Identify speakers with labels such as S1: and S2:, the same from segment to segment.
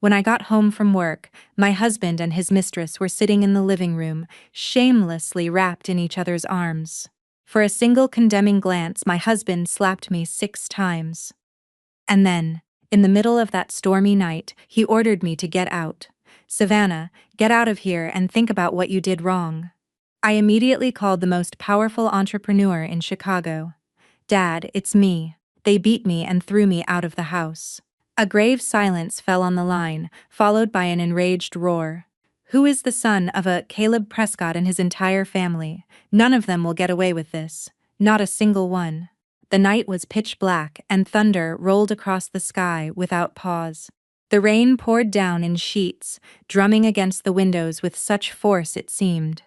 S1: When I got home from work, my husband and his mistress were sitting in the living room, shamelessly wrapped in each other's arms. For a single condemning glance, my husband slapped me 6 times. And then, in the middle of that stormy night, he ordered me to get out. "Savannah, get out of here and think about what you did wrong." I immediately called the most powerful entrepreneur in Chicago. "Dad, it's me. They beat me and threw me out of the house." A grave silence fell on the line, followed by an enraged roar. "Who is the son of a Caleb Prescott and his entire family? None of them will get away with this. Not a single one." The night was pitch black, and thunder rolled across the sky without pause. The rain poured down in sheets, drumming against the windows with such force it seemed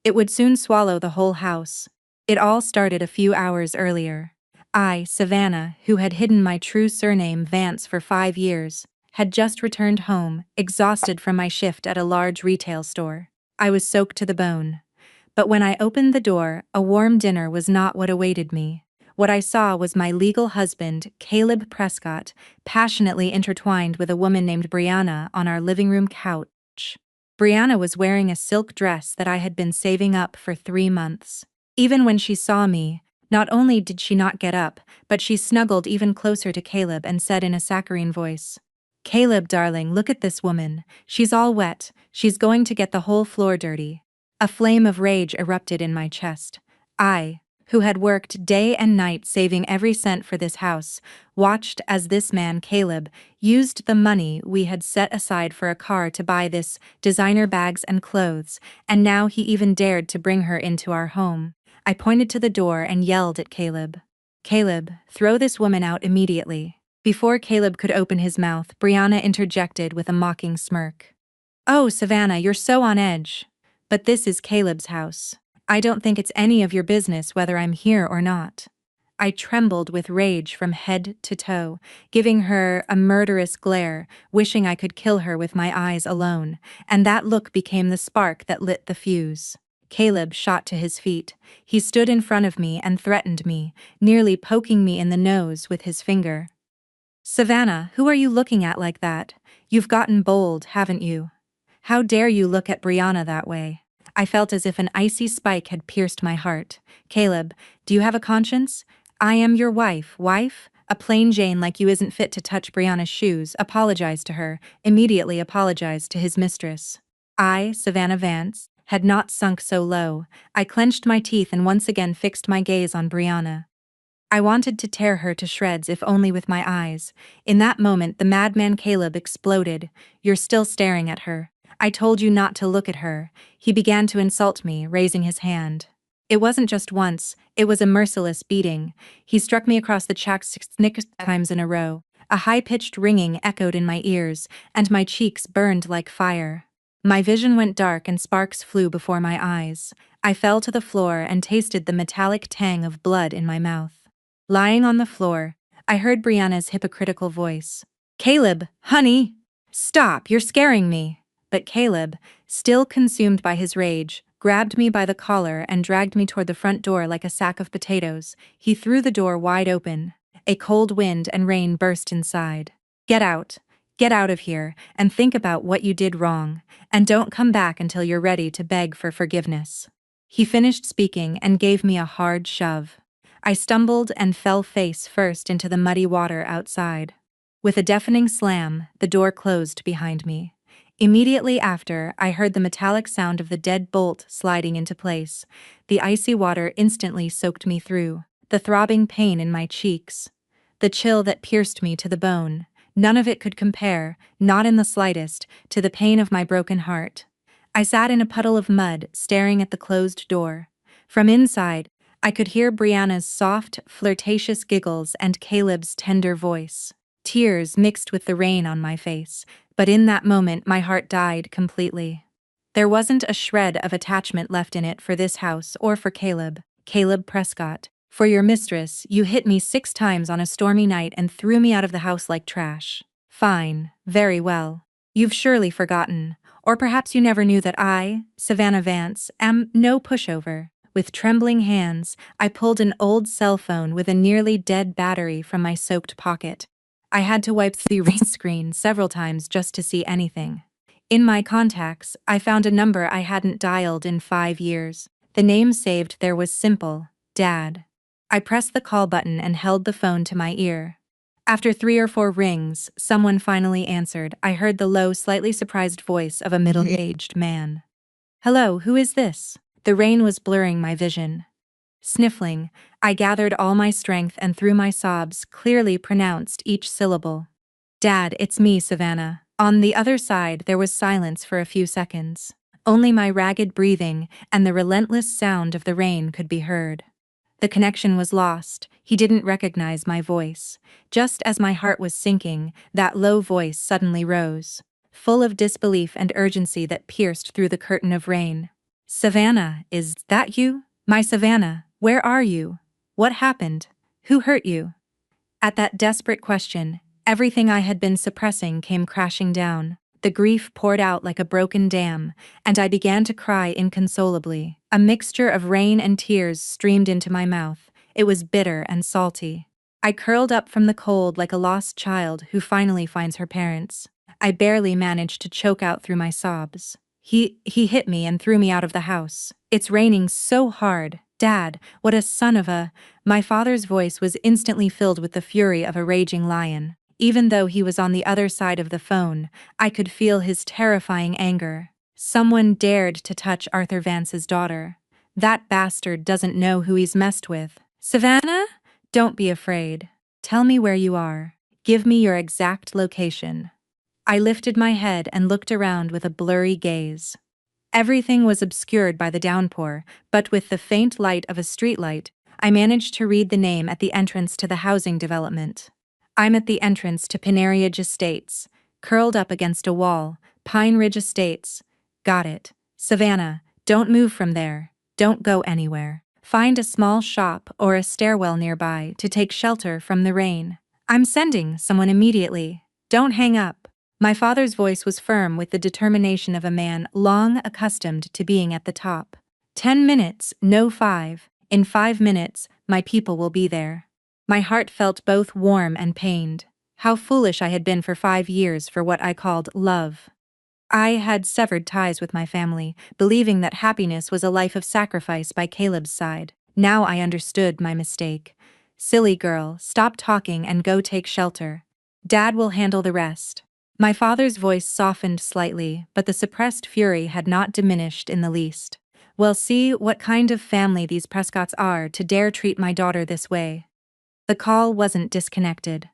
S1: it would soon swallow the whole house. It all started a few hours earlier. I, Savannah, who had hidden my true surname Vance for 5 years, had just returned home, exhausted from my shift at a large retail store. I was soaked to the bone. But when I opened the door, a warm dinner was not what awaited me. What I saw was my legal husband, Caleb Prescott, passionately intertwined with a woman named Brianna on our living room couch. Brianna was wearing a silk dress that I had been saving up for 3 months. Even when she saw me, not only did she not get up, but she snuggled even closer to Caleb and said in a saccharine voice, "Caleb, darling, look at this woman. She's all wet. She's going to get the whole floor dirty." A flame of rage erupted in my chest. I, who had worked day and night saving every cent for this house, watched as this man, Caleb, used the money we had set aside for a car to buy this designer bags and clothes, and now he even dared to bring her into our home. I pointed to the door and yelled at Caleb. "Caleb, throw this woman out immediately." Before Caleb could open his mouth, Brianna interjected with a mocking smirk. "Oh, Savannah, you're so on edge. But this is Caleb's house. I don't think it's any of your business whether I'm here or not." I trembled with rage from head to toe, giving her a murderous glare, wishing I could kill her with my eyes alone, and that look became the spark that lit the fuse. Caleb shot to his feet. He stood in front of me and threatened me, nearly poking me in the nose with his finger. "Savannah, who are you looking at like that? You've gotten bold, haven't you? How dare you look at Brianna that way?" I felt as if an icy spike had pierced my heart. "Caleb, do you have a conscience? I am your wife. A plain Jane like you isn't fit to touch Brianna's shoes. Apologize to her." Immediately apologized to his mistress. I, Savannah Vance, had not sunk so low. I clenched my teeth and once again fixed my gaze on Brianna. I wanted to tear her to shreds if only with my eyes. In that moment the madman Caleb exploded. "You're still staring at her. I told you not to look at her." He began to insult me, raising his hand. It wasn't just once, it was a merciless beating. He struck me across the chest 6 times in a row. A high-pitched ringing echoed in my ears, and my cheeks burned like fire. My vision went dark and sparks flew before my eyes. I fell to the floor and tasted the metallic tang of blood in my mouth. Lying on the floor, I heard Brianna's hypocritical voice. "Caleb, honey! Stop, you're scaring me." But Caleb, still consumed by his rage, grabbed me by the collar and dragged me toward the front door like a sack of potatoes. He threw the door wide open. A cold wind and rain burst inside. Get out of here, and think about what you did wrong, and don't come back until you're ready to beg for forgiveness." He finished speaking and gave me a hard shove. I stumbled and fell face first into the muddy water outside. With a deafening slam, the door closed behind me. Immediately after, I heard the metallic sound of the dead bolt sliding into place. The icy water instantly soaked me through. The throbbing pain in my cheeks. The chill that pierced me to the bone. None of it could compare, not in the slightest, to the pain of my broken heart. I sat in a puddle of mud, staring at the closed door. From inside, I could hear Brianna's soft, flirtatious giggles and Caleb's tender voice. Tears mixed with the rain on my face, but in that moment my heart died completely. There wasn't a shred of attachment left in it for this house or for Caleb. "Caleb Prescott, for your mistress, you hit me 6 times on a stormy night and threw me out of the house like trash." "Fine, very well. You've surely forgotten, or perhaps you never knew that I, Savannah Vance, am no pushover." With trembling hands, I pulled an old cell phone with a nearly dead battery from my soaked pocket. I had to wipe the ring screen several times just to see anything. In my contacts, I found a number I hadn't dialed in 5 years. The name saved there was simple, Dad. I pressed the call button and held the phone to my ear. After 3 or 4 rings, someone finally answered. I heard the low, slightly surprised voice of a middle-aged man. "Hello, who is this?" The rain was blurring my vision. Sniffling, I gathered all my strength and through my sobs clearly pronounced each syllable. "Dad, it's me, Savannah." On the other side, there was silence for a few seconds. Only my ragged breathing and the relentless sound of the rain could be heard. The connection was lost. He didn't recognize my voice. Just as my heart was sinking, that low voice suddenly rose, full of disbelief and urgency that pierced through the curtain of rain. "Savannah, is that you? My Savannah, where are you? What happened? Who hurt you?" At that desperate question, everything I had been suppressing came crashing down. The grief poured out like a broken dam, and I began to cry inconsolably. A mixture of rain and tears streamed into my mouth. It was bitter and salty. I curled up from the cold like a lost child who finally finds her parents. I barely managed to choke out through my sobs. He hit me and threw me out of the house. "It's raining so hard. Dad, what a son of a..." My father's voice was instantly filled with the fury of a raging lion. Even though he was on the other side of the phone, I could feel his terrifying anger. "Someone dared to touch Arthur Vance's daughter. That bastard doesn't know who he's messed with. Savannah? Don't be afraid. Tell me where you are. Give me your exact location." I lifted my head and looked around with a blurry gaze. Everything was obscured by the downpour, but with the faint light of a streetlight, I managed to read the name at the entrance to the housing development. "I'm at the entrance to Pine Ridge Estates, curled up against a wall. Pine Ridge Estates. Got it. Savannah, don't move from there. Don't go anywhere. Find a small shop or a stairwell nearby to take shelter from the rain. I'm sending someone immediately. Don't hang up." My father's voice was firm with the determination of a man long accustomed to being at the top. 10 minutes, no 5. In 5 minutes, my people will be there." My heart felt both warm and pained. How foolish I had been for 5 years for what I called love. I had severed ties with my family, believing that happiness was a life of sacrifice by Caleb's side. Now I understood my mistake. "Silly girl, stop talking and go take shelter. Dad will handle the rest." My father's voice softened slightly, but the suppressed fury had not diminished in the least. "Well, see what kind of family these Prescotts are to dare treat my daughter this way." The call wasn't disconnected.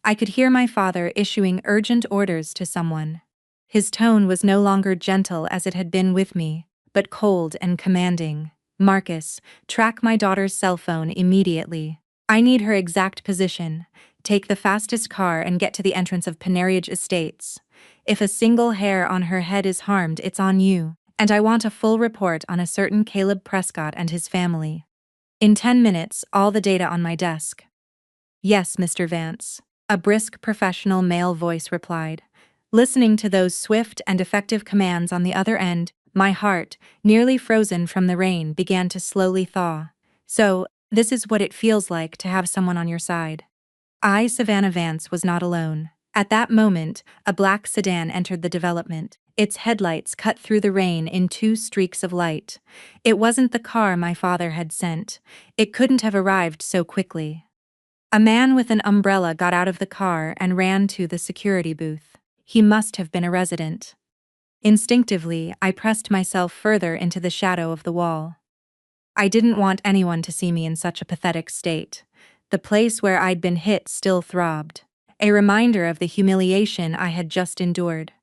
S1: I could hear my father issuing urgent orders to someone. His tone was no longer gentle as it had been with me, but cold and commanding. "Marcus, track my daughter's cell phone immediately. I need her exact position. Take the fastest car and get to the entrance of Pine Estates. If a single hair on her head is harmed, it's on you. And I want a full report on a certain Caleb Prescott and his family. In 10 minutes, all the data on my desk." "Yes, Mr. Vance," a brisk professional male voice replied. Listening to those swift and effective commands on the other end, my heart, nearly frozen from the rain, began to slowly thaw. "So, this is what it feels like to have someone on your side." I, Savannah Vance, was not alone. At that moment, a black sedan entered the development. Its headlights cut through the rain in 2 streaks of light. It wasn't the car my father had sent. It couldn't have arrived so quickly. A man with an umbrella got out of the car and ran to the security booth. He must have been a resident. Instinctively, I pressed myself further into the shadow of the wall. I didn't want anyone to see me in such a pathetic state. The place where I'd been hit still throbbed, a reminder of the humiliation I had just endured.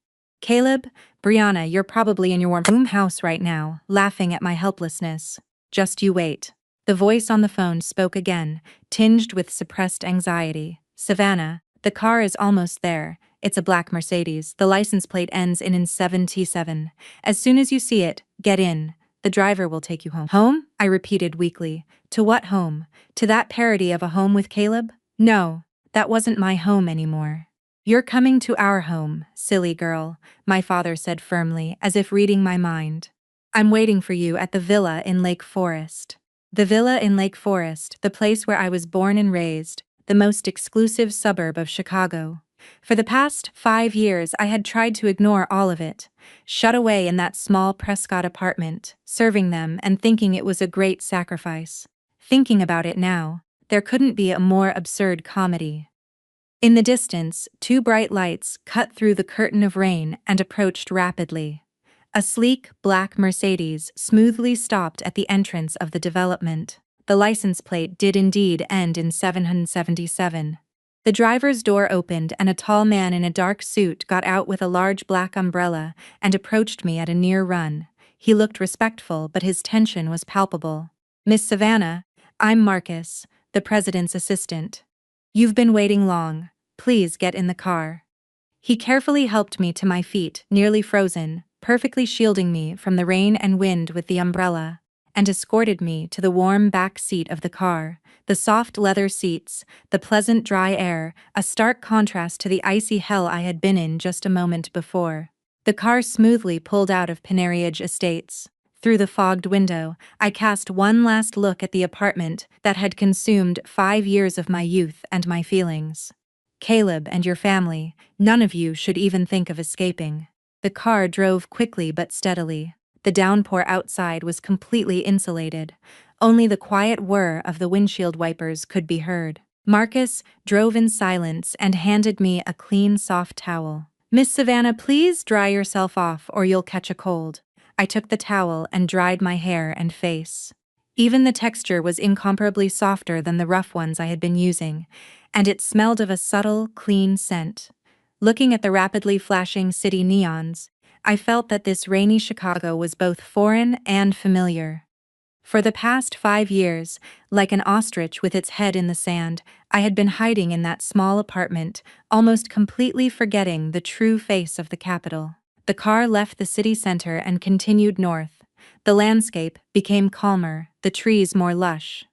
S1: "Caleb, Brianna, you're probably in your warm house right now, laughing at my helplessness. Just you wait." The voice on the phone spoke again, tinged with suppressed anxiety. "Savannah, the car is almost there. It's a black Mercedes. The license plate ends in 77. As soon as you see it, get in. The driver will take you home." "Home?" I repeated weakly. "To what home? To that parody of a home with Caleb? No, that wasn't my home anymore." "You're coming to our home, silly girl," my father said firmly, as if reading my mind. "I'm waiting for you at the villa in Lake Forest." The villa in Lake Forest, the place where I was born and raised, the most exclusive suburb of Chicago. For the past 5 years, I had tried to ignore all of it, shut away in that small Prescott apartment, serving them and thinking it was a great sacrifice. Thinking about it now, there couldn't be a more absurd comedy. In the distance, two bright lights cut through the curtain of rain and approached rapidly. A sleek, black Mercedes smoothly stopped at the entrance of the development. The license plate did indeed end in 777. The driver's door opened and a tall man in a dark suit got out with a large black umbrella and approached me at a near run. He looked respectful, but his tension was palpable. "Miss Savannah, I'm Marcus, the president's assistant. You've been waiting long. Please get in the car." He carefully helped me to my feet, nearly frozen, perfectly shielding me from the rain and wind with the umbrella, and escorted me to the warm back seat of the car. The soft leather seats, the pleasant dry air, a stark contrast to the icy hell I had been in just a moment before. The car smoothly pulled out of Pineridge Estates. Through the fogged window, I cast one last look at the apartment that had consumed 5 years of my youth and my feelings. "Caleb and your family, none of you should even think of escaping." The car drove quickly but steadily. The downpour outside was completely insulated. Only the quiet whir of the windshield wipers could be heard. Marcus drove in silence and handed me a clean, soft towel. "Miss Savannah, please dry yourself off or you'll catch a cold." I took the towel and dried my hair and face. Even the texture was incomparably softer than the rough ones I had been using, and it smelled of a subtle, clean scent. Looking at the rapidly flashing city neons, I felt that this rainy Chicago was both foreign and familiar. For the past 5 years, like an ostrich with its head in the sand, I had been hiding in that small apartment, almost completely forgetting the true face of the capital. The car left the city center and continued north. The landscape became calmer, the trees more lush.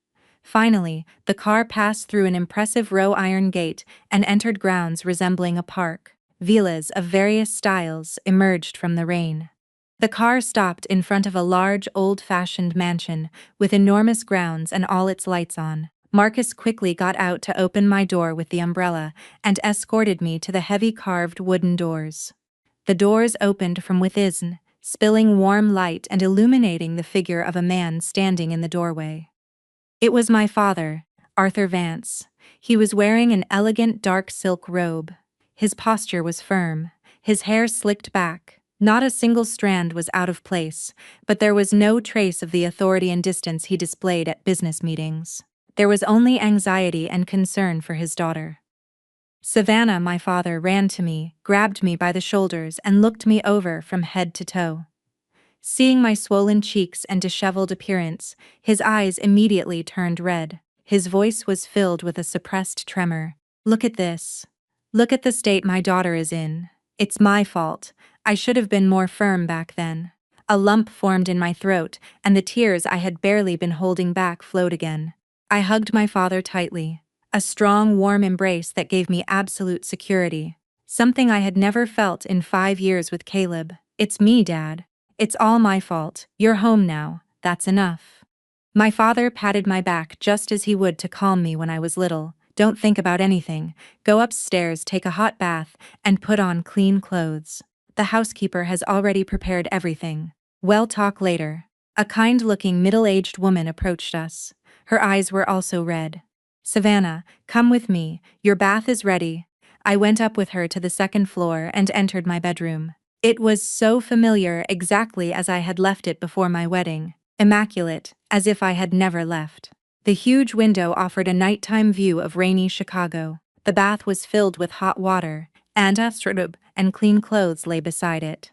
S1: Finally, the car passed through an impressive iron gate and entered grounds resembling a park. Villas of various styles emerged from the rain. The car stopped in front of a large, old-fashioned mansion with enormous grounds and all its lights on. Marcus quickly got out to open my door with the umbrella and escorted me to the heavy carved wooden doors. The doors opened from within, spilling warm light and illuminating the figure of a man standing in the doorway. It was my father, Arthur Vance. He was wearing an elegant dark silk robe. His posture was firm, his hair slicked back. Not a single strand was out of place, but there was no trace of the authority and distance he displayed at business meetings. There was only anxiety and concern for his daughter. "Savannah," my father ran to me, grabbed me by the shoulders and looked me over from head to toe. Seeing my swollen cheeks and disheveled appearance, his eyes immediately turned red. His voice was filled with a suppressed tremor. "Look at this. Look at the state my daughter is in. It's my fault. I should have been more firm back then." A lump formed in my throat, and the tears I had barely been holding back flowed again. I hugged my father tightly, a strong, warm embrace that gave me absolute security. Something I had never felt in 5 years with Caleb. "It's me, Dad. It's all my fault. You're home now. That's enough." My father patted my back just as he would to calm me when I was little. "Don't think about anything. Go upstairs, take a hot bath, and put on clean clothes. The housekeeper has already prepared everything. We'll talk later." A kind-looking middle-aged woman approached us. Her eyes were also red. "Savannah, come with me. Your bath is ready." I went up with her to the second floor and entered my bedroom. It was so familiar, exactly as I had left it before my wedding. Immaculate, as if I had never left. The huge window offered a nighttime view of rainy Chicago. The bath was filled with hot water, and a robe and clean clothes lay beside it.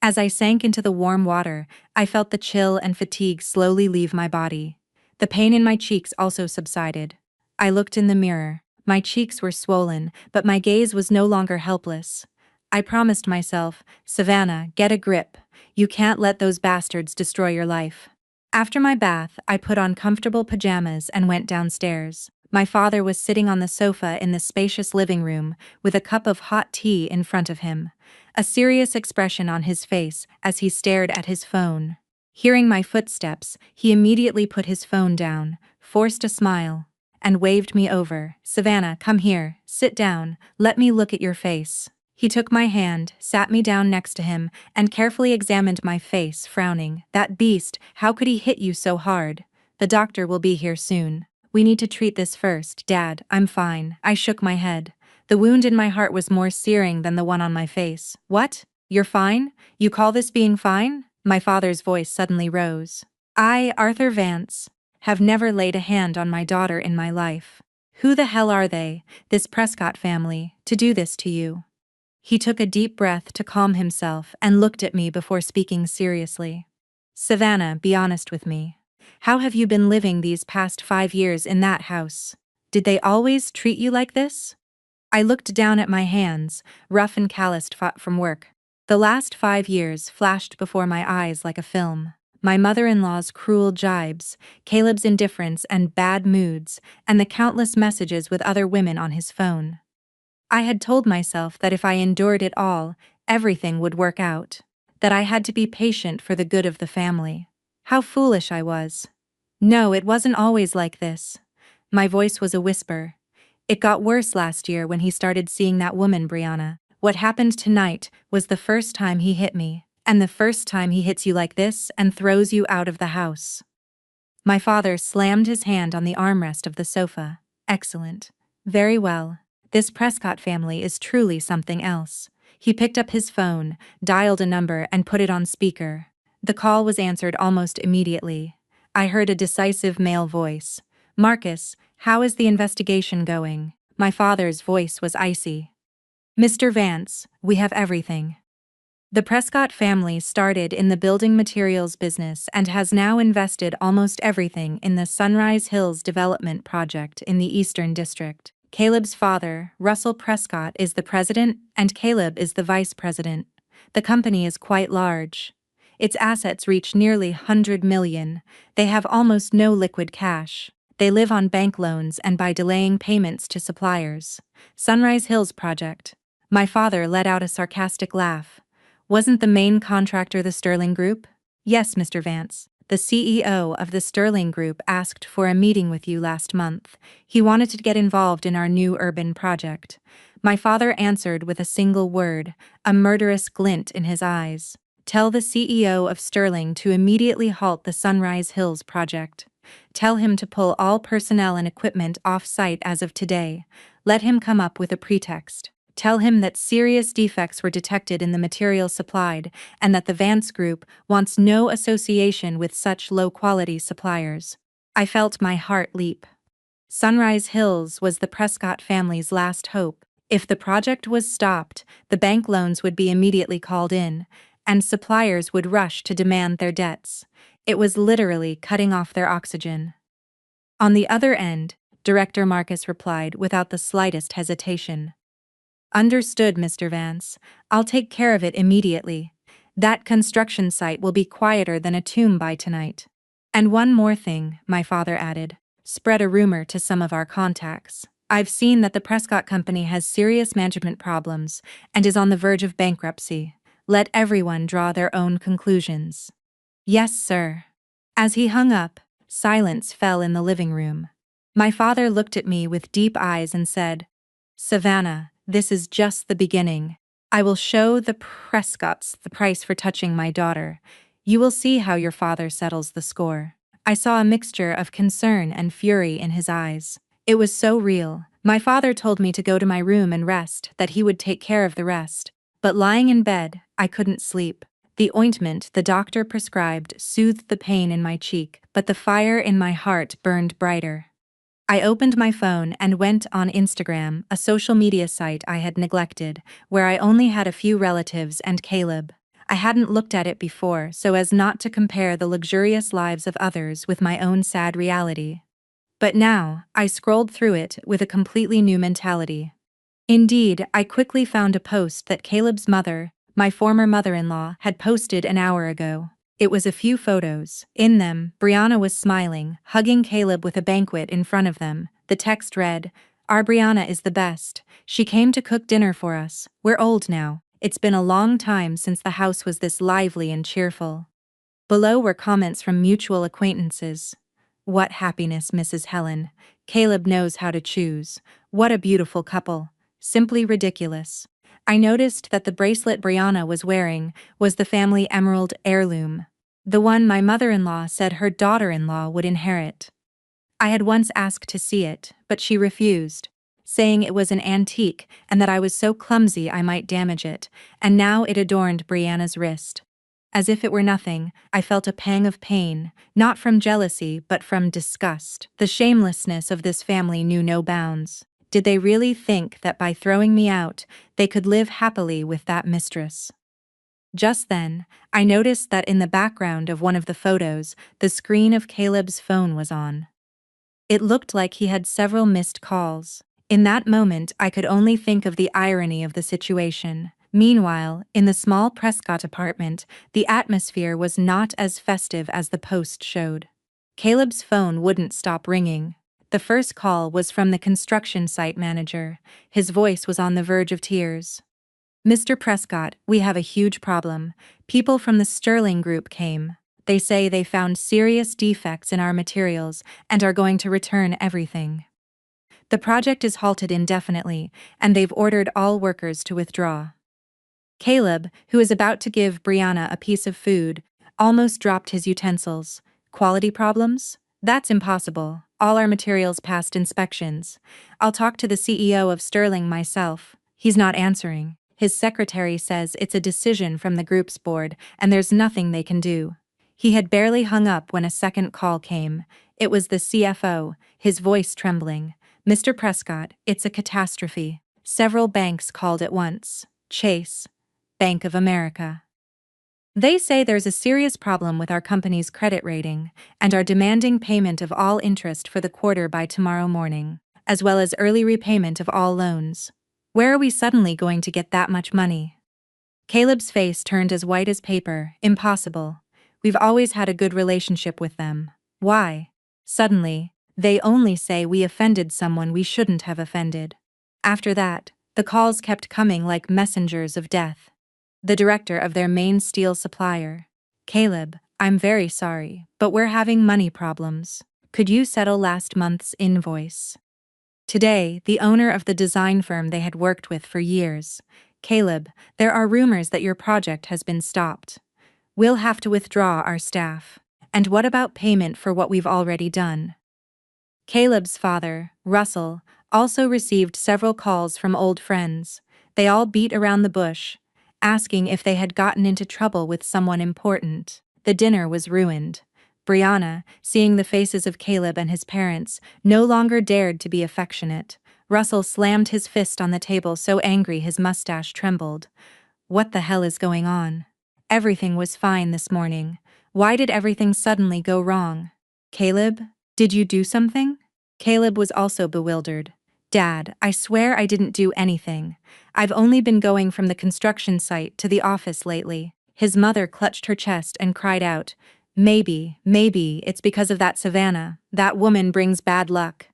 S1: As I sank into the warm water, I felt the chill and fatigue slowly leave my body. The pain in my cheeks also subsided. I looked in the mirror. My cheeks were swollen, but my gaze was no longer helpless. I promised myself, "Savannah, get a grip. You can't let those bastards destroy your life." After my bath, I put on comfortable pajamas and went downstairs. My father was sitting on the sofa in the spacious living room, with a cup of hot tea in front of him, a serious expression on his face as he stared at his phone. Hearing my footsteps, he immediately put his phone down, forced a smile, and waved me over. "Savannah, come here, sit down, let me look at your face." He took my hand, sat me down next to him, and carefully examined my face, frowning. "That beast, how could he hit you so hard? The doctor will be here soon. We need to treat this first, Dad. I'm fine." I shook my head. The wound in my heart was more searing than the one on my face. "What? You're fine? You call this being fine?" My father's voice suddenly rose. "I, Arthur Vance, have never laid a hand on my daughter in my life. Who the hell are they, this Prescott family, to do this to you?" He took a deep breath to calm himself and looked at me before speaking seriously. "Savannah, be honest with me. How have you been living these past 5 years in that house? Did they always treat you like this?" I looked down at my hands, rough and calloused from work. The last 5 years flashed before my eyes like a film. My mother-in-law's cruel jibes, Caleb's indifference and bad moods, and the countless messages with other women on his phone. I had told myself that if I endured it all, everything would work out. That I had to be patient for the good of the family. How foolish I was. No, it wasn't always like this. My voice was a whisper. It got worse last year when he started seeing that woman, Brianna. What happened tonight was the first time he hit me, and the first time he hits you like this and throws you out of the house. My father slammed his hand on the armrest of the sofa. "Excellent. Very well. This Prescott family is truly something else." He picked up his phone, dialed a number, and put it on speaker. The call was answered almost immediately. I heard a decisive male voice. "Marcus, how is the investigation going?" My father's voice was icy. "Mr. Vance, we have everything." The Prescott family started in the building materials business and has now invested almost everything in the Sunrise Hills development project in the Eastern District. Caleb's father, Russell Prescott, is the president, and Caleb is the vice president. The company is quite large. Its assets reach nearly $100 million. They have almost no liquid cash. They live on bank loans and by delaying payments to suppliers. Sunrise Hills project. My father let out a sarcastic laugh. "Wasn't the main contractor the Sterling Group?" "Yes, Mr. Vance. The CEO of the Sterling Group asked for a meeting with you last month. He wanted to get involved in our new urban project." My father answered with a single word, a murderous glint in his eyes. "Tell the CEO of Sterling to immediately halt the Sunrise Hills project. Tell him to pull all personnel and equipment off-site as of today. Let him come up with a pretext. Tell him that serious defects were detected in the material supplied and that the Vance Group wants no association with such low-quality suppliers." I felt my heart leap. Sunrise Hills was the Prescott family's last hope. If the project was stopped, the bank loans would be immediately called in, and suppliers would rush to demand their debts. It was literally cutting off their oxygen. On the other end, Director Marcus replied without the slightest hesitation. "Understood, Mr. Vance. I'll take care of it immediately. That construction site will be quieter than a tomb by tonight." "And one more thing," my father added. "Spread a rumor to some of our contacts. I've seen that the Prescott Company has serious management problems and is on the verge of bankruptcy. Let everyone draw their own conclusions." "Yes, sir." As he hung up, silence fell in the living room. My father looked at me with deep eyes and said, "Savannah, this is just the beginning. I will show the Prescotts the price for touching my daughter. You will see how your father settles the score." I saw a mixture of concern and fury in his eyes. It was so real. My father told me to go to my room and rest, that he would take care of the rest. But lying in bed, I couldn't sleep. The ointment the doctor prescribed soothed the pain in my cheek, but the fire in my heart burned brighter. I opened my phone and went on Instagram, a social media site I had neglected, where I only had a few relatives and Caleb. I hadn't looked at it before so as not to compare the luxurious lives of others with my own sad reality. But now, I scrolled through it with a completely new mentality. Indeed, I quickly found a post that Caleb's mother, my former mother-in-law, had posted an hour ago. It was a few photos. In them, Brianna was smiling, hugging Caleb with a banquet in front of them. The text read, "Our Brianna is the best. She came to cook dinner for us. We're old now. It's been a long time since the house was this lively and cheerful." Below were comments from mutual acquaintances. "What happiness, Mrs. Helen. Caleb knows how to choose. What a beautiful couple. Simply ridiculous. I noticed that the bracelet Brianna was wearing was the family emerald heirloom. The one my mother-in-law said her daughter-in-law would inherit. I had once asked to see it, but she refused, saying it was an antique and that I was so clumsy I might damage it, and now it adorned Brianna's wrist. As if it were nothing, I felt a pang of pain, not from jealousy but from disgust. The shamelessness of this family knew no bounds. Did they really think that by throwing me out, they could live happily with that mistress? Just then, I noticed that in the background of one of the photos, the screen of Caleb's phone was on. It looked like he had several missed calls. In that moment, I could only think of the irony of the situation. Meanwhile, in the small Prescott apartment, the atmosphere was not as festive as the post showed. Caleb's phone wouldn't stop ringing. The first call was from the construction site manager. His voice was on the verge of tears. "Mr. Prescott, we have a huge problem. People from the Sterling Group came. They say they found serious defects in our materials and are going to return everything. The project is halted indefinitely, and they've ordered all workers to withdraw." Caleb, who is about to give Brianna a piece of food, almost dropped his utensils. "Quality problems? That's impossible. All our materials passed inspections. I'll talk to the CEO of Sterling myself. He's not answering. His secretary says it's a decision from the group's board and there's nothing they can do." He had barely hung up when a second call came. It was the CFO, his voice trembling. "Mr. Prescott, it's a catastrophe. Several banks called at once. Chase, Bank of America. They say there's a serious problem with our company's credit rating and are demanding payment of all interest for the quarter by tomorrow morning, as well as early repayment of all loans. Where are we suddenly going to get that much money?" Caleb's face turned as white as paper. "Impossible. We've always had a good relationship with them. Why? Suddenly, they only say we offended someone we shouldn't have offended." After that, the calls kept coming like messengers of death. The director of their main steel supplier. "Caleb, I'm very sorry, but we're having money problems. Could you settle last month's invoice?" Today, the owner of the design firm they had worked with for years. "Caleb, there are rumors that your project has been stopped. We'll have to withdraw our staff. And what about payment for what we've already done?" Caleb's father, Russell, also received several calls from old friends. They all beat around the bush, asking if they had gotten into trouble with someone important. The dinner was ruined. Brianna, seeing the faces of Caleb and his parents, no longer dared to be affectionate. Russell slammed his fist on the table so angry his mustache trembled. What the hell is going on? Everything was fine this morning. Why did everything suddenly go wrong? "Caleb, did you do something?" Caleb was also bewildered. "Dad, I swear I didn't do anything. I've only been going from the construction site to the office lately." His mother clutched her chest and cried out, Maybe it's because of that Savannah. That woman brings bad luck.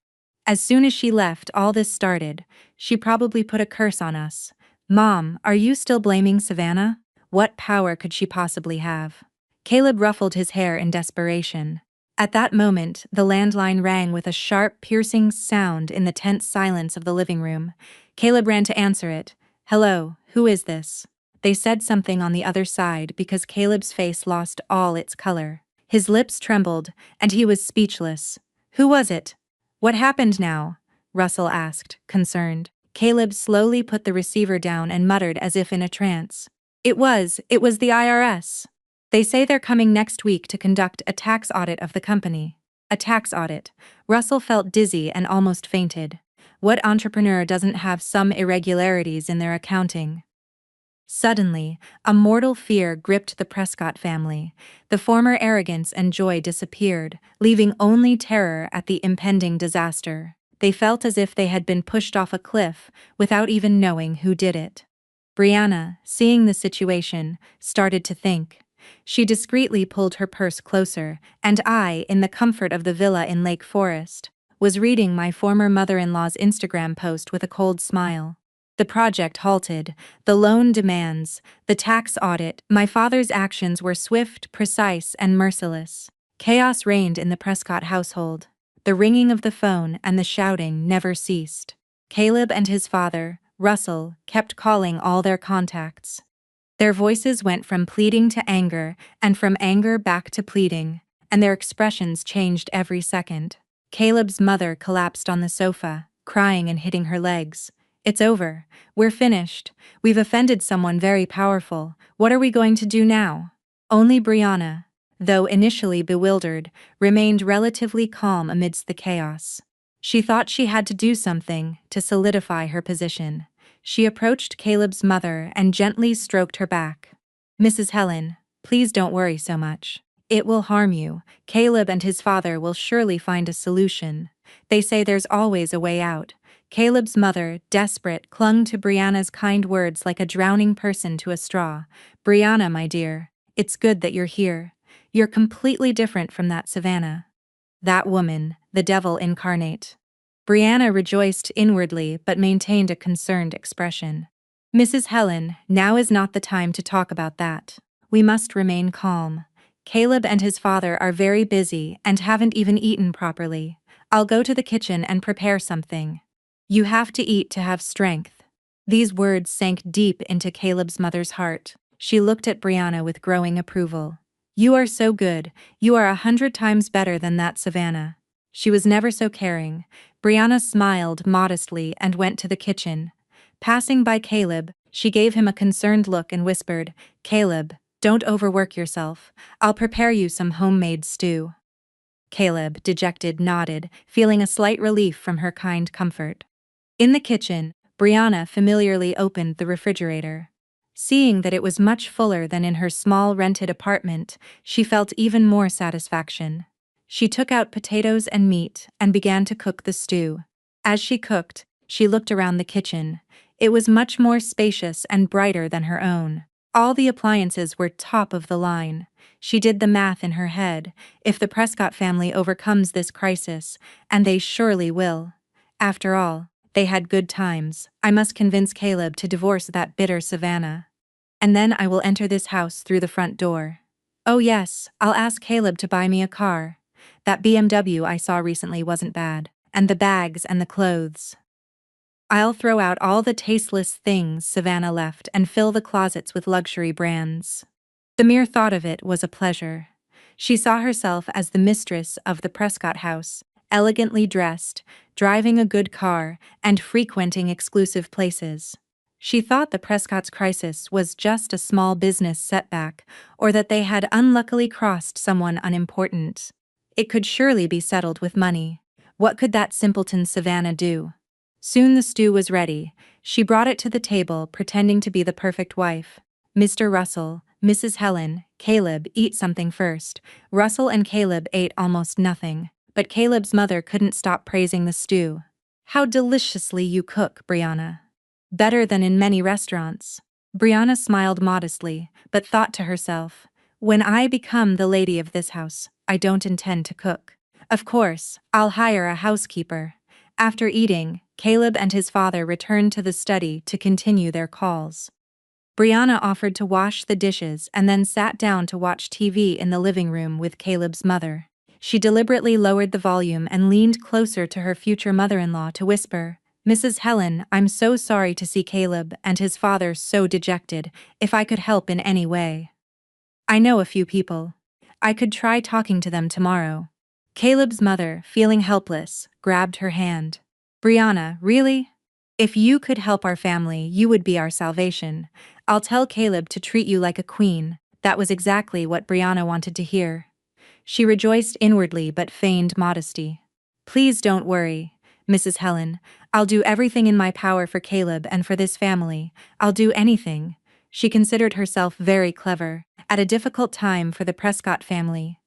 S1: As soon as she left, all this started. She probably put a curse on us." "Mom, are you still blaming Savannah? What power could she possibly have?" Caleb ruffled his hair in desperation. At that moment, the landline rang with a sharp, piercing sound in the tense silence of the living room. Caleb ran to answer it. "Hello, who is this?" They said something on the other side because Caleb's face lost all its color. His lips trembled, and he was speechless. "Who was it? What happened now?" Russell asked, concerned. Caleb slowly put the receiver down and muttered as if in a trance. It was the IRS. They say they're coming next week to conduct a tax audit of the company." A tax audit. Russell felt dizzy and almost fainted. What entrepreneur doesn't have some irregularities in their accounting? Suddenly, a mortal fear gripped the Prescott family. The former arrogance and joy disappeared, leaving only terror at the impending disaster. They felt as if they had been pushed off a cliff without even knowing who did it. Brianna, seeing the situation, started to think. She discreetly pulled her purse closer, and I, in the comfort of the villa in Lake Forest, was reading my former mother-in-law's Instagram post with a cold smile. The project halted, the loan demands, the tax audit. My father's actions were swift, precise, and merciless. Chaos reigned in the Prescott household. The ringing of the phone and the shouting never ceased. Caleb and his father, Russell, kept calling all their contacts. Their voices went from pleading to anger, and from anger back to pleading, and their expressions changed every second. Caleb's mother collapsed on the sofa, crying and hitting her legs. "It's over. We're finished. We've offended someone very powerful. What are we going to do now?" Only Brianna, though initially bewildered, remained relatively calm amidst the chaos. She thought she had to do something to solidify her position. She approached Caleb's mother and gently stroked her back. "Mrs. Helen, please don't worry so much. It will harm you. Caleb and his father will surely find a solution. They say there's always a way out." Caleb's mother, desperate, clung to Brianna's kind words like a drowning person to a straw. "Brianna, my dear, it's good that you're here. You're completely different from that Savannah. That woman, the devil incarnate." Brianna rejoiced inwardly but maintained a concerned expression. "Mrs. Helen, now is not the time to talk about that. We must remain calm. Caleb and his father are very busy and haven't even eaten properly. I'll go to the kitchen and prepare something. You have to eat to have strength." These words sank deep into Caleb's mother's heart. She looked at Brianna with growing approval. "You are so good. You are 100 times better than that Savannah. She was never so caring." Brianna smiled modestly and went to the kitchen. Passing by Caleb, she gave him a concerned look and whispered, "Caleb, don't overwork yourself. I'll prepare you some homemade stew." Caleb, dejected, nodded, feeling a slight relief from her kind comfort. In the kitchen, Brianna familiarly opened the refrigerator. Seeing that it was much fuller than in her small rented apartment, she felt even more satisfaction. She took out potatoes and meat and began to cook the stew. As she cooked, she looked around the kitchen. It was much more spacious and brighter than her own. All the appliances were top of the line. She did the math in her head. If the Prescott family overcomes this crisis, and they surely will. After all, they had good times. I must convince Caleb to divorce that bitter Savannah. And then I will enter this house through the front door. Oh yes, I'll ask Caleb to buy me a car. That BMW I saw recently wasn't bad. And the bags and the clothes. I'll throw out all the tasteless things Savannah left and fill the closets with luxury brands. The mere thought of it was a pleasure. She saw herself as the mistress of the Prescott house, elegantly dressed, driving a good car, and frequenting exclusive places. She thought the Prescott's crisis was just a small business setback, or that they had unluckily crossed someone unimportant. It could surely be settled with money. What could that simpleton Savannah do? Soon the stew was ready. She brought it to the table, pretending to be the perfect wife. "Mr. Russell, Mrs. Helen, Caleb, eat something first." Russell and Caleb ate almost nothing, but Caleb's mother couldn't stop praising the stew. "How deliciously you cook, Brianna. Better than in many restaurants." Brianna smiled modestly, but thought to herself, "When I become the lady of this house, I don't intend to cook. Of course, I'll hire a housekeeper." After eating, Caleb and his father returned to the study to continue their calls. Brianna offered to wash the dishes and then sat down to watch TV in the living room with Caleb's mother. She deliberately lowered the volume and leaned closer to her future mother-in-law to whisper, "Mrs. Helen, I'm so sorry to see Caleb and his father so dejected. If I could help in any way. I know a few people. I could try talking to them tomorrow." Caleb's mother, feeling helpless, grabbed her hand. "Brianna, really? If you could help our family, you would be our salvation. I'll tell Caleb to treat you like a queen." That was exactly what Brianna wanted to hear. She rejoiced inwardly but feigned modesty. "Please don't worry, Mrs. Helen. I'll do everything in my power for Caleb and for this family. I'll do anything." She considered herself very clever. At a difficult time for the Prescott family,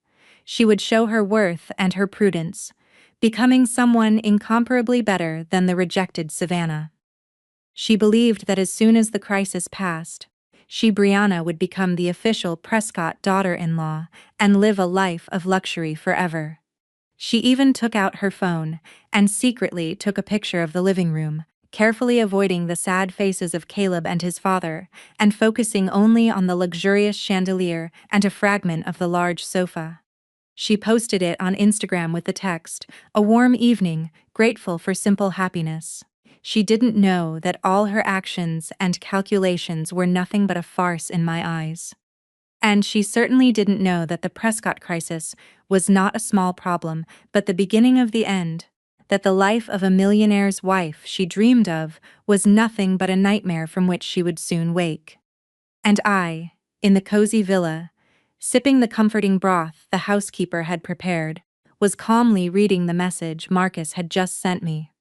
S1: she would show her worth and her prudence, becoming someone incomparably better than the rejected Savannah. She believed that as soon as the crisis passed, she, Brianna, would become the official Prescott daughter-in-law and live a life of luxury forever. She even took out her phone and secretly took a picture of the living room, carefully avoiding the sad faces of Caleb and his father, and focusing only on the luxurious chandelier and a fragment of the large sofa. She posted it on Instagram with the text, "A warm evening, grateful for simple happiness." She didn't know that all her actions and calculations were nothing but a farce in my eyes. And she certainly didn't know that the Prescott crisis was not a small problem, but the beginning of the end. That the life of a millionaire's wife she dreamed of was nothing but a nightmare from which she would soon wake. And I, in the cozy villa, sipping the comforting broth the housekeeper had prepared, was calmly reading the message Marcus had just sent me.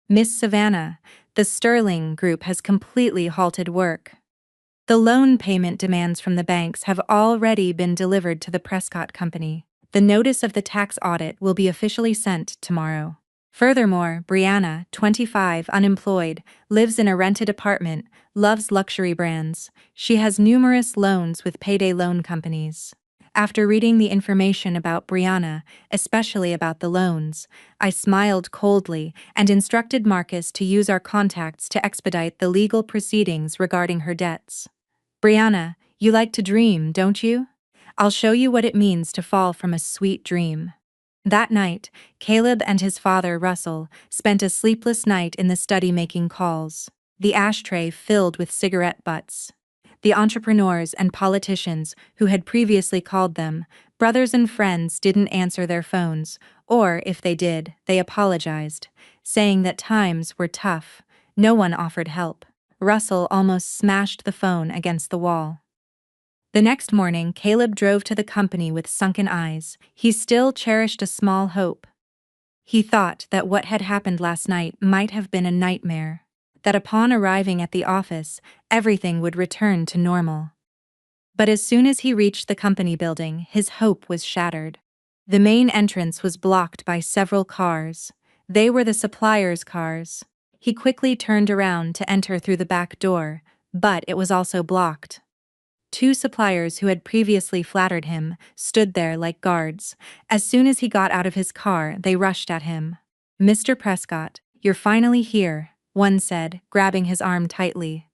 S1: "Miss Savannah, the Sterling Group has completely halted work. The loan payment demands from the banks have already been delivered to the Prescott Company. The notice of the tax audit will be officially sent tomorrow. Furthermore, Brianna, 25, unemployed, lives in a rented apartment, loves luxury brands. She has numerous loans with payday loan companies." After reading the information about Brianna, especially about the loans, I smiled coldly and instructed Marcus to use our contacts to expedite the legal proceedings regarding her debts. "Brianna, you like to dream, don't you? I'll show you what it means to fall from a sweet dream." That night, Caleb and his father, Russell, spent a sleepless night in the study making calls, the ashtray filled with cigarette butts. The entrepreneurs and politicians who had previously called them, brothers and friends, didn't answer their phones, or if they did, they apologized, saying that times were tough. No one offered help. Russell almost smashed the phone against the wall. The next morning, Caleb drove to the company with sunken eyes. He still cherished a small hope. He thought that what had happened last night might have been a nightmare, that upon arriving at the office, everything would return to normal. But as soon as he reached the company building, his hope was shattered. The main entrance was blocked by several cars. They were the suppliers' cars. He quickly turned around to enter through the back door, but it was also blocked. Two suppliers who had previously flattered him stood there like guards. As soon as he got out of his car, they rushed at him. "Mr. Prescott, you're finally here," one said, grabbing his arm tightly.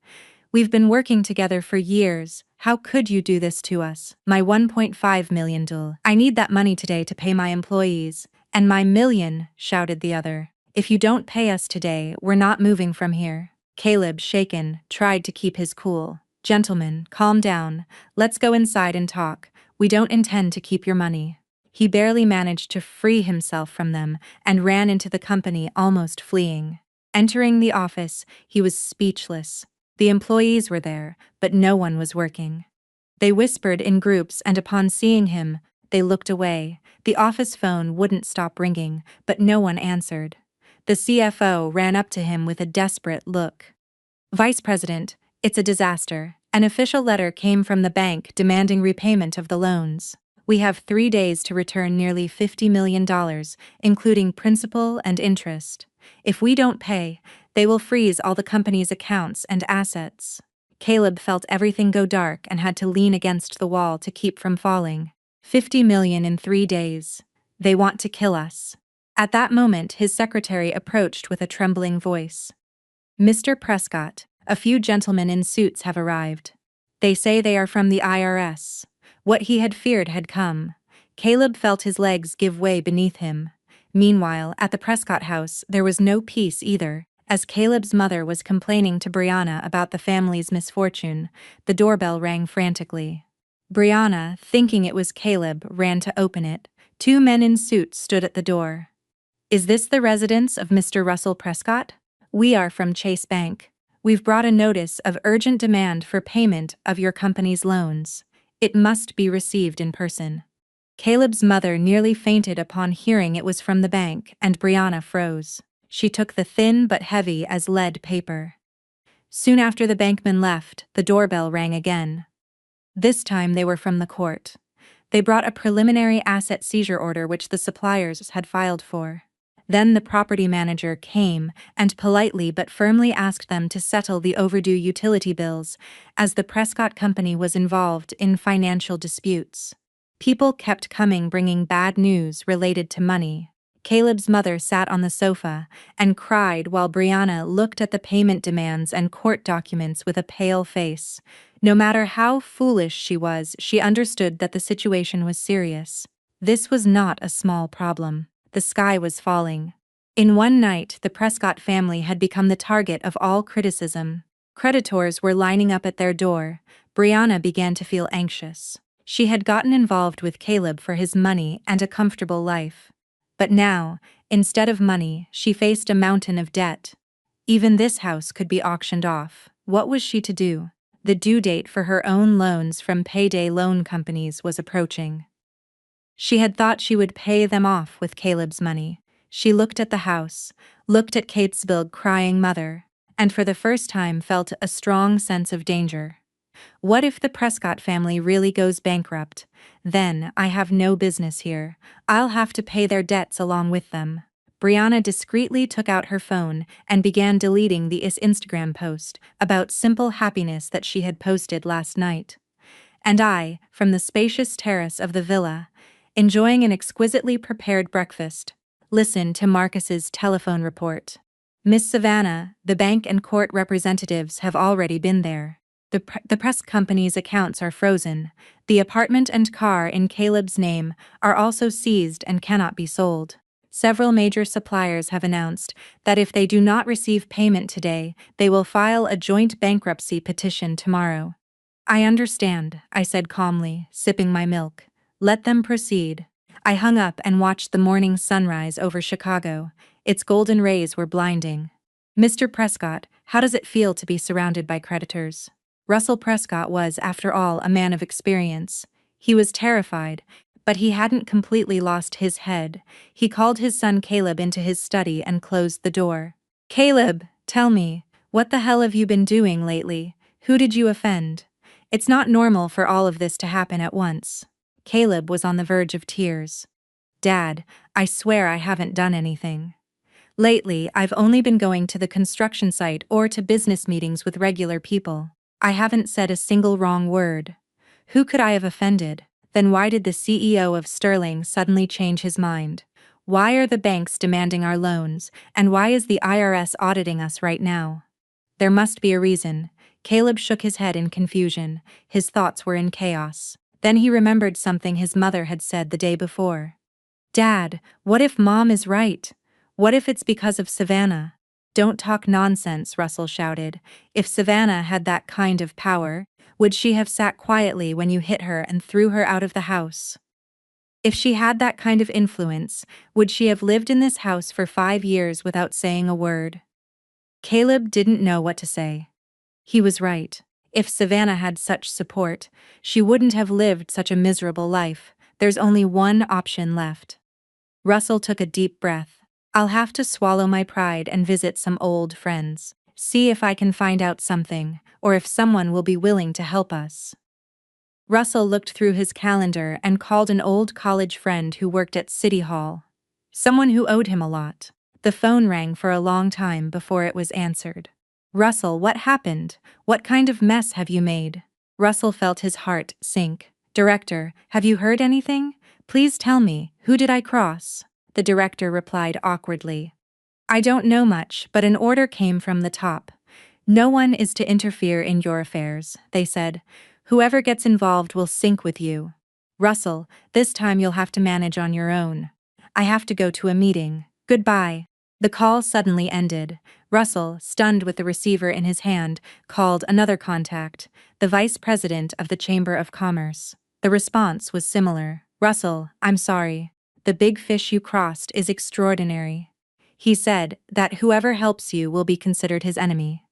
S1: "We've been working together for years. How could you do this to us?" "My $1.5 million. I need that money today to pay my employees." "And my million," shouted the other. "If you don't pay us today, we're not moving from here." Caleb, shaken, tried to keep his cool. "Gentlemen, calm down. Let's go inside and talk. We don't intend to keep your money." He barely managed to free himself from them and ran into the company, almost fleeing. Entering the office, he was speechless. The employees were there, but no one was working. They whispered in groups, and upon seeing him, they looked away. The office phone wouldn't stop ringing, but no one answered. The CFO ran up to him with a desperate look. "Vice President, it's a disaster. An official letter came from the bank demanding repayment of the loans. We have 3 days to return nearly $50 million, including principal and interest. If we don't pay, they will freeze all the company's accounts and assets." Caleb felt everything go dark and had to lean against the wall to keep from falling. 50 million in 3 days. They want to kill us. At that moment, his secretary approached with a trembling voice. "Mr. Prescott, a few gentlemen in suits have arrived. They say they are from the IRS." What he had feared had come. Caleb felt his legs give way beneath him. Meanwhile, at the Prescott house, there was no peace either. As Caleb's mother was complaining to Brianna about the family's misfortune, the doorbell rang frantically. Brianna, thinking it was Caleb, ran to open it. 2 men in suits stood at the door. "Is this the residence of Mr. Russell Prescott? We are from Chase Bank. We've brought a notice of urgent demand for payment of your company's loans. It must be received in person." Caleb's mother nearly fainted upon hearing it was from the bank, and Brianna froze. She took the thin but heavy as lead paper. Soon after the bankman left, the doorbell rang again. This time they were from the court. They brought a preliminary asset seizure order which the suppliers had filed for. Then the property manager came and politely but firmly asked them to settle the overdue utility bills, as the Prescott Company was involved in financial disputes. People kept coming bringing bad news related to money. Caleb's mother sat on the sofa and cried while Brianna looked at the payment demands and court documents with a pale face. No matter how foolish she was, she understood that the situation was serious. This was not a small problem. The sky was falling. In one night, the Prescott family had become the target of all criticism. Creditors were lining up at their door. Brianna began to feel anxious. She had gotten involved with Caleb for his money and a comfortable life. But now, instead of money, she faced a mountain of debt. Even this house could be auctioned off. What was she to do? The due date for her own loans from payday loan companies was approaching. She had thought she would pay them off with Caleb's money. She looked at the house, looked at Kate's crying mother, and for the first time felt a strong sense of danger. What if the Prescott family really goes bankrupt? Then I have no business here. I'll have to pay their debts along with them. Brianna discreetly took out her phone and began deleting the Instagram post about simple happiness that she had posted last night. And I, from the spacious terrace of the villa, enjoying an exquisitely prepared breakfast, listened to Marcus's telephone report. Miss Savannah, the bank and court representatives have already been there. The press company's accounts are frozen. The apartment and car in Caleb's name are also seized and cannot be sold. Several major suppliers have announced that if they do not receive payment today, they will file a joint bankruptcy petition tomorrow. I understand, I said calmly, sipping my milk. Let them proceed. I hung up and watched the morning sunrise over Chicago. Its golden rays were blinding. Mr. Prescott, how does it feel to be surrounded by creditors? Russell Prescott was, after all, a man of experience. He was terrified, but he hadn't completely lost his head. He called his son Caleb into his study and closed the door. Caleb, tell me, what the hell have you been doing lately? Who did you offend? It's not normal for all of this to happen at once. Caleb was on the verge of tears. Dad, I swear I haven't done anything. Lately, I've only been going to the construction site or to business meetings with regular people. I haven't said a single wrong word. Who could I have offended? Then why did the CEO of Sterling suddenly change his mind? Why are the banks demanding our loans, and why is the IRS auditing us right now? There must be a reason. Caleb shook his head in confusion. His thoughts were in chaos. Then he remembered something his mother had said the day before. Dad, what if Mom is right? What if it's because of Savannah? Don't talk nonsense, Russell shouted. If Savannah had that kind of power, would she have sat quietly when you hit her and threw her out of the house? If she had that kind of influence, would she have lived in this house for 5 years without saying a word? Caleb didn't know what to say. He was right. If Savannah had such support, she wouldn't have lived such a miserable life. There's only one option left. Russell took a deep breath. I'll have to swallow my pride and visit some old friends. See if I can find out something, or if someone will be willing to help us. Russell looked through his calendar and called an old college friend who worked at City Hall. Someone who owed him a lot. The phone rang for a long time before it was answered. Russell, what happened? What kind of mess have you made? Russell felt his heart sink. Director, have you heard anything? Please tell me, who did I cross? The director replied awkwardly. I don't know much, but an order came from the top. No one is to interfere in your affairs, they said. Whoever gets involved will sink with you. Russell, this time you'll have to manage on your own. I have to go to a meeting. Goodbye. The call suddenly ended. Russell, stunned with the receiver in his hand, called another contact, the vice president of the Chamber of Commerce. The response was similar. Russell, I'm sorry. The big fish you crossed is extraordinary. He said that whoever helps you will be considered his enemy.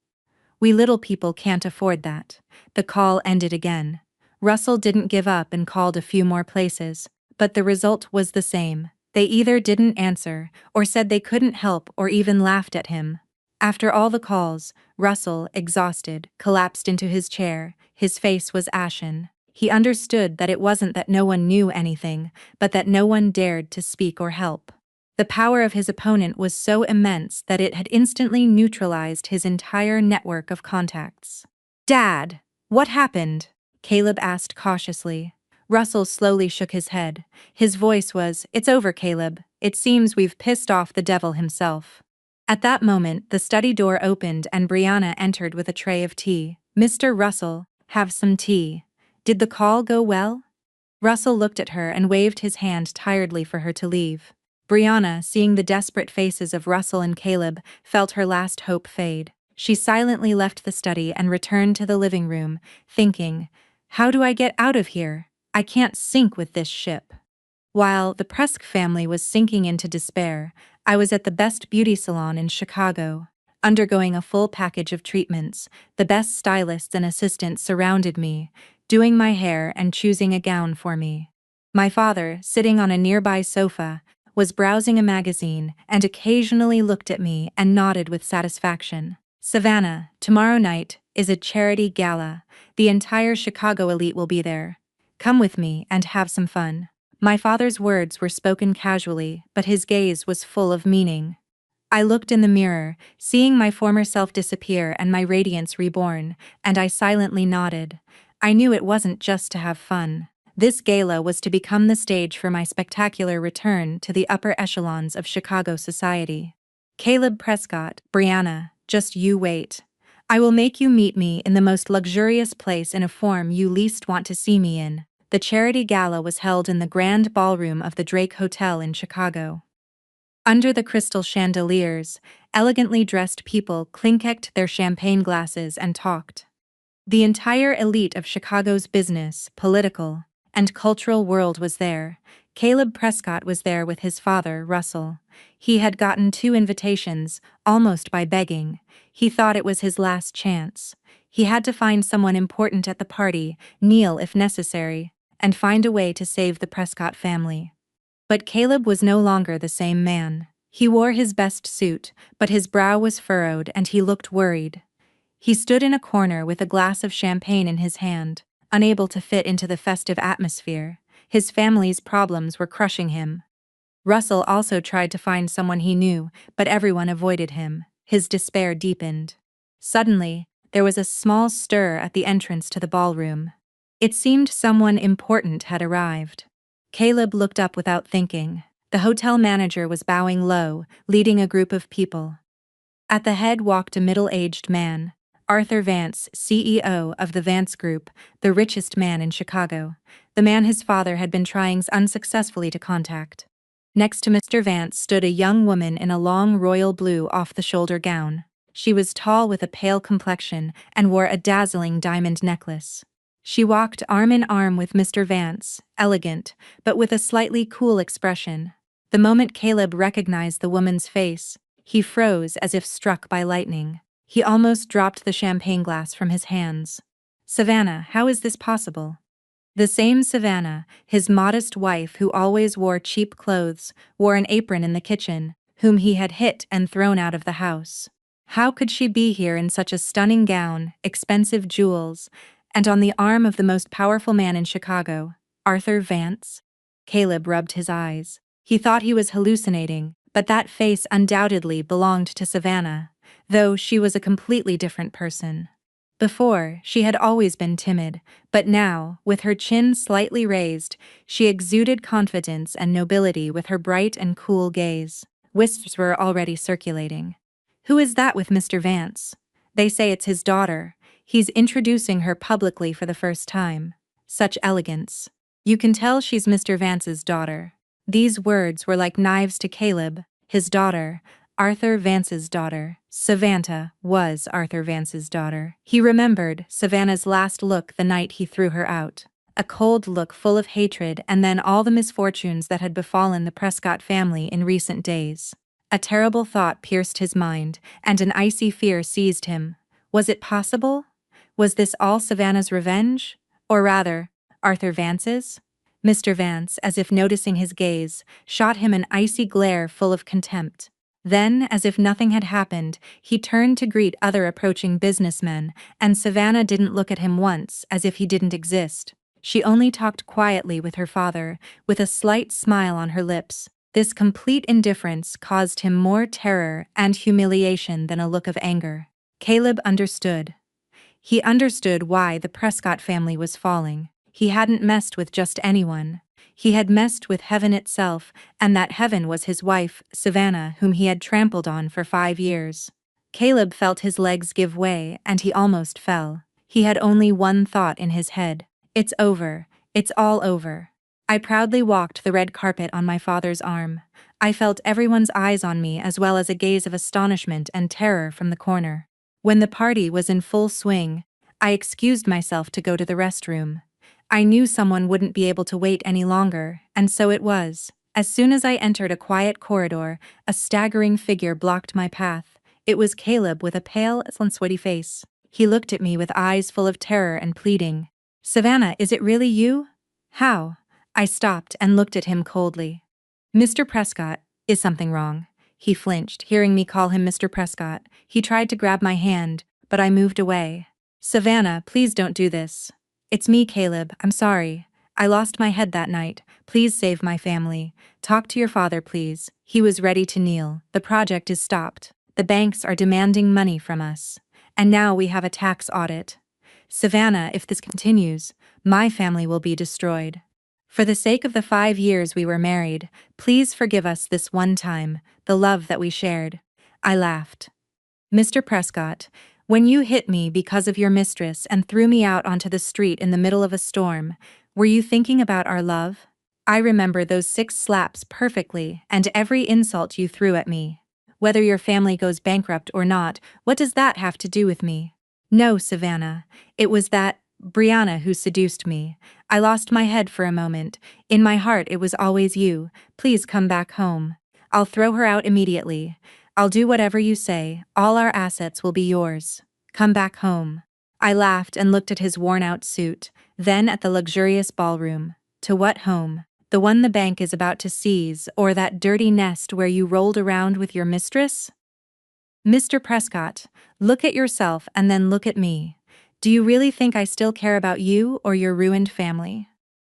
S1: We little people can't afford that. The call ended again. Russell didn't give up and called a few more places, but the result was the same. They either didn't answer, or said they couldn't help, or even laughed at him. After all the calls, Russell, exhausted, collapsed into his chair. His face was ashen. He understood that it wasn't that no one knew anything, but that no one dared to speak or help. The power of his opponent was so immense that it had instantly neutralized his entire network of contacts. Dad, what happened? Caleb asked cautiously. Russell slowly shook his head. His voice was, It's over, Caleb. It seems we've pissed off the devil himself. At that moment, the study door opened and Brianna entered with a tray of tea. Mr. Russell, have some tea. Did the call go well? Russell looked at her and waved his hand tiredly for her to leave. Brianna, seeing the desperate faces of Russell and Caleb, felt her last hope fade. She silently left the study and returned to the living room, thinking, "How do I get out of here? I can't sink with this ship." While the Presk family was sinking into despair, I was at the best beauty salon in Chicago, undergoing a full package of treatments. The best stylists and assistants surrounded me, doing my hair and choosing a gown for me. My father, sitting on a nearby sofa, was browsing a magazine and occasionally looked at me and nodded with satisfaction. "Savannah, tomorrow night is a charity gala. The entire Chicago elite will be there. Come with me and have some fun." My father's words were spoken casually, but his gaze was full of meaning. I looked in the mirror, seeing my former self disappear and my radiance reborn, and I silently nodded. I knew it wasn't just to have fun. This gala was to become the stage for my spectacular return to the upper echelons of Chicago society. "Caleb Prescott, Brianna, just you wait. I will make you meet me in the most luxurious place in a form you least want to see me in." The charity gala was held in the grand ballroom of the Drake Hotel in Chicago. Under the crystal chandeliers, elegantly dressed people clinked their champagne glasses and talked. The entire elite of Chicago's business, political, and cultural world was there. Caleb Prescott was there with his father, Russell. He had gotten 2 invitations, almost by begging. He thought it was his last chance. He had to find someone important at the party, kneel if necessary, and find a way to save the Prescott family. But Caleb was no longer the same man. He wore his best suit, but his brow was furrowed and he looked worried. He stood in a corner with a glass of champagne in his hand, unable to fit into the festive atmosphere. His family's problems were crushing him. Russell also tried to find someone he knew, but everyone avoided him. His despair deepened. Suddenly, there was a small stir at the entrance to the ballroom. It seemed someone important had arrived. Caleb looked up without thinking. The hotel manager was bowing low, leading a group of people. At the head walked a middle-aged man, Arthur Vance, CEO of the Vance Group, the richest man in Chicago, the man his father had been trying unsuccessfully to contact. Next to Mr. Vance stood a young woman in a long royal blue off-the-shoulder gown. She was tall with a pale complexion and wore a dazzling diamond necklace. She walked arm in arm with Mr. Vance, elegant, but with a slightly cool expression. The moment Caleb recognized the woman's face, he froze as if struck by lightning. He almost dropped the champagne glass from his hands. "Savannah, how is this possible?" The same Savannah, his modest wife who always wore cheap clothes, wore an apron in the kitchen, whom he had hit and thrown out of the house. How could she be here in such a stunning gown, expensive jewels, and on the arm of the most powerful man in Chicago, Arthur Vance? Caleb rubbed his eyes. He thought he was hallucinating, but that face undoubtedly belonged to Savannah, though she was a completely different person. Before, she had always been timid, but now, with her chin slightly raised, she exuded confidence and nobility with her bright and cool gaze. Whispers were already circulating. "Who is that with Mr. Vance? They say it's his daughter. He's introducing her publicly for the first time. Such elegance. You can tell she's Mr. Vance's daughter." These words were like knives to Caleb. His daughter, Arthur Vance's daughter. Savannah was Arthur Vance's daughter. He remembered Savannah's last look the night he threw her out. A cold look full of hatred and then all the misfortunes that had befallen the Prescott family in recent days. A terrible thought pierced his mind, and an icy fear seized him. Was it possible? Was this all Savannah's revenge? Or rather, Arthur Vance's? Mr. Vance, as if noticing his gaze, shot him an icy glare full of contempt. Then, as if nothing had happened, he turned to greet other approaching businessmen, and Savannah didn't look at him once, as if he didn't exist. She only talked quietly with her father, with a slight smile on her lips. This complete indifference caused him more terror and humiliation than a look of anger. Caleb understood. He understood why the Prescott family was falling. He hadn't messed with just anyone. He had messed with heaven itself, and that heaven was his wife, Savannah, whom he had trampled on for 5 years. Caleb felt his legs give way, and he almost fell. He had only one thought in his head. It's over. It's all over. I proudly walked the red carpet on my father's arm. I felt everyone's eyes on me as well as a gaze of astonishment and terror from the corner. When the party was in full swing, I excused myself to go to the restroom. I knew someone wouldn't be able to wait any longer, and so it was. As soon as I entered a quiet corridor, a staggering figure blocked my path. It was Caleb with a pale and sweaty face. He looked at me with eyes full of terror and pleading. "Savannah, is it really you?" "How?" I stopped and looked at him coldly. "Mr. Prescott, is something wrong?" He flinched, hearing me call him Mr. Prescott. He tried to grab my hand, but I moved away. "Savannah, please don't do this." "It's me, Caleb, I'm sorry. I lost my head that night. Please save my family. Talk to your father, please." He was ready to kneel. "The project is stopped. The banks are demanding money from us. And now we have a tax audit. Savannah, if this continues, my family will be destroyed. For the sake of the 5 years we were married, please forgive us this one time, the love that we shared." I laughed. "Mr. Prescott, when you hit me because of your mistress and threw me out onto the street in the middle of a storm, were you thinking about our love? I remember those 6 slaps perfectly and every insult you threw at me. Whether your family goes bankrupt or not, what does that have to do with me?" "No, Savannah, it was that Brianna who seduced me. I lost my head for a moment. In my heart it was always you. Please come back home. I'll throw her out immediately. I'll do whatever you say. All our assets will be yours. Come back home." I laughed and looked at his worn-out suit, then at the luxurious ballroom. "To what home? The one the bank is about to seize, or that dirty nest where you rolled around with your mistress?" "Mr. Prescott, look at yourself and then look at me. Do you really think I still care about you or your ruined family?"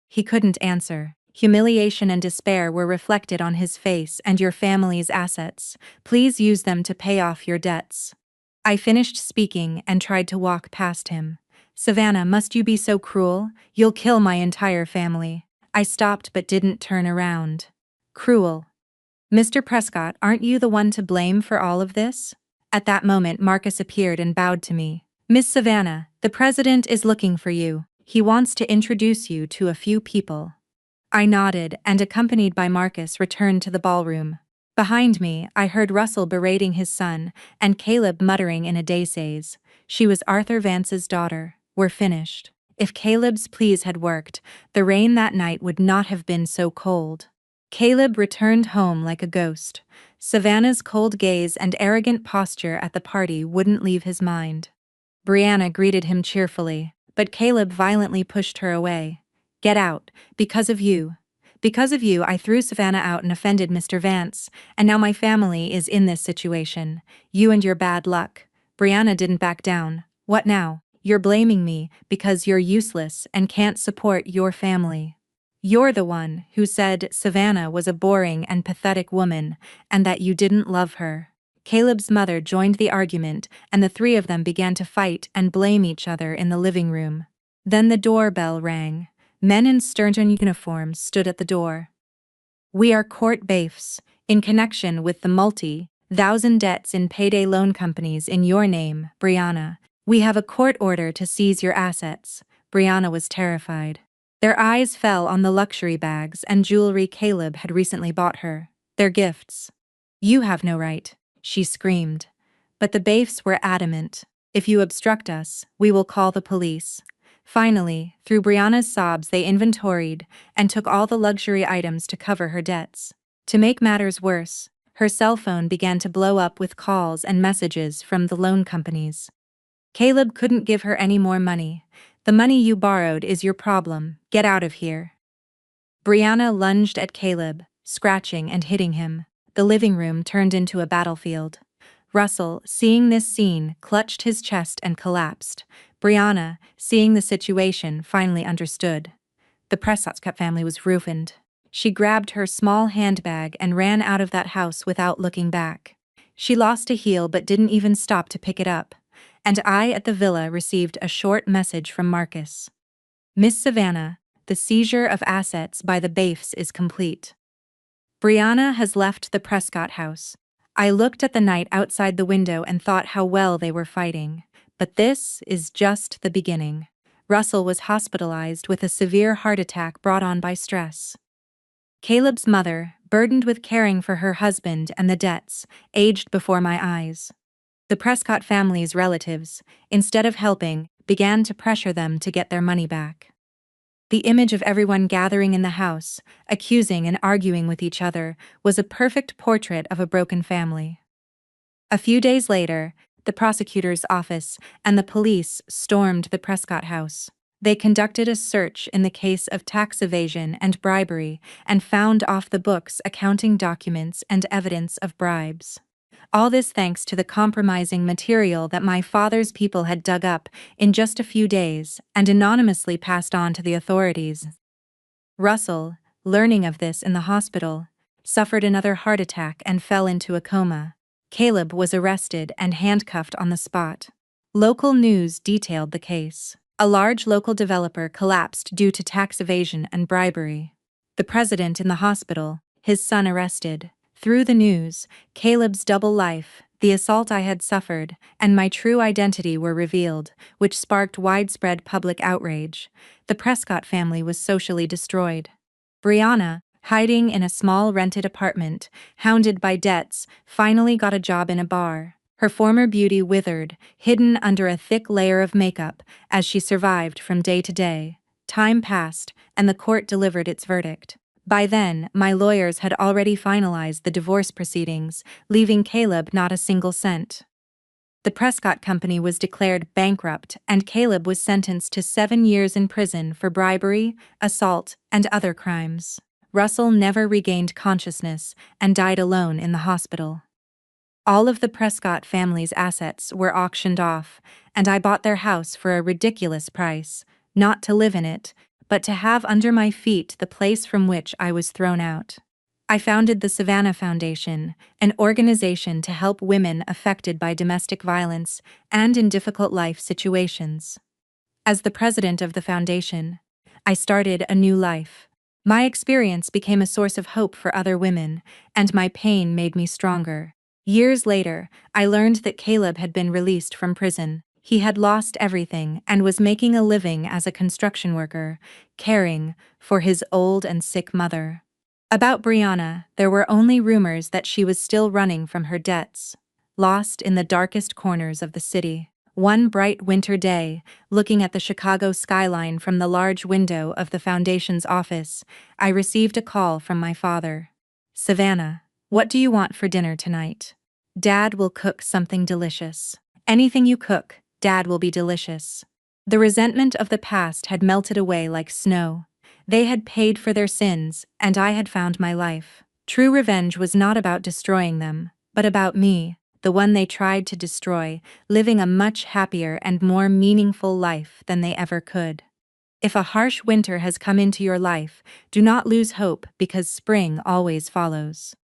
S1: He couldn't answer. Humiliation and despair were reflected on his face. "And your family's assets. Please use them to pay off your debts." I finished speaking and tried to walk past him. "Savannah, must you be so cruel? You'll kill my entire family." I stopped but didn't turn around. "Cruel? Mr. Prescott, aren't you the one to blame for all of this?" At that moment Marcus appeared and bowed to me. "Miss Savannah, the president is looking for you. He wants to introduce you to a few people." I nodded and, accompanied by Marcus, returned to the ballroom. Behind me, I heard Russell berating his son and Caleb muttering in a dayspace. She was Arthur Vance's daughter. We're finished. If Caleb's pleas had worked, the rain that night would not have been so cold. Caleb returned home like a ghost. Savannah's cold gaze and arrogant posture at the party wouldn't leave his mind. Brianna greeted him cheerfully, but Caleb violently pushed her away. "Get out, because of you. Because of you I threw Savannah out and offended Mr. Vance, and now my family is in this situation. You and your bad luck." Brianna didn't back down. "What now? You're blaming me because you're useless and can't support your family. You're the one who said Savannah was a boring and pathetic woman, and that you didn't love her." Caleb's mother joined the argument, and the 3 of them began to fight and blame each other in the living room. Then the doorbell rang. Men in stern uniforms stood at the door. "We are court bailiffs, in connection with the multi-thousand debts in payday loan companies in your name, Brianna. We have a court order to seize your assets." Brianna was terrified. Their eyes fell on the luxury bags and jewelry Caleb had recently bought her. Their gifts. "You have no right," she screamed. But the bailiffs were adamant. "If you obstruct us, we will call the police." Finally, through Brianna's sobs, they inventoried and took all the luxury items to cover her debts. To make matters worse, her cell phone began to blow up with calls and messages from the loan companies. "Caleb couldn't give her any more money. The money you borrowed is your problem. Get out of here." Brianna lunged at Caleb, scratching and hitting him. The living room turned into a battlefield. Russell, seeing this scene, clutched his chest and collapsed. Brianna, seeing the situation, finally understood. The Prescott family was ruined. She grabbed her small handbag and ran out of that house without looking back. She lost a heel but didn't even stop to pick it up. And I at the villa received a short message from Marcus. "Miss Savannah, the seizure of assets by the bailiffs is complete. Brianna has left the Prescott house." I looked at the night outside the window and thought how well they were fighting. But this is just the beginning. Russell was hospitalized with a severe heart attack brought on by stress. Caleb's mother, burdened with caring for her husband and the debts, aged before my eyes. The Prescott family's relatives, instead of helping, began to pressure them to get their money back. The image of everyone gathering in the house, accusing and arguing with each other, was a perfect portrait of a broken family. A few days later, the prosecutor's office and the police stormed the Prescott house. They conducted a search in the case of tax evasion and bribery and found off-the-books accounting documents and evidence of bribes. All this thanks to the compromising material that my father's people had dug up in just a few days and anonymously passed on to the authorities. Russell, learning of this in the hospital, suffered another heart attack and fell into a coma. Caleb was arrested and handcuffed on the spot. Local news detailed the case. A large local developer collapsed due to tax evasion and bribery. The president in the hospital, his son arrested. Through the news, Caleb's double life, the assault I had suffered, and my true identity were revealed, which sparked widespread public outrage. The Prescott family was socially destroyed. Brianna, hiding in a small rented apartment, hounded by debts, finally got a job in a bar. Her former beauty withered, hidden under a thick layer of makeup, as she survived from day to day. Time passed, and the court delivered its verdict. By then, my lawyers had already finalized the divorce proceedings, leaving Caleb not a single cent. The Prescott Company was declared bankrupt, and Caleb was sentenced to 7 years in prison for bribery, assault, and other crimes. Russell never regained consciousness and died alone in the hospital. All of the Prescott family's assets were auctioned off, and I bought their house for a ridiculous price, not to live in it, but to have under my feet the place from which I was thrown out. I founded the Savannah Foundation, an organization to help women affected by domestic violence and in difficult life situations. As the president of the foundation, I started a new life. My experience became a source of hope for other women, and my pain made me stronger. Years later, I learned that Caleb had been released from prison. He had lost everything and was making a living as a construction worker, caring for his old and sick mother. About Brianna, there were only rumors that she was still running from her debts, lost in the darkest corners of the city. One bright winter day, looking at the Chicago skyline from the large window of the foundation's office, I received a call from my father. "Savannah, what do you want for dinner tonight? Dad will cook something delicious. Anything you cook, Dad will be delicious." The resentment of the past had melted away like snow. They had paid for their sins, and I had found my life. True revenge was not about destroying them, but about me, the one they tried to destroy, living a much happier and more meaningful life than they ever could. If a harsh winter has come into your life, do not lose hope because spring always follows.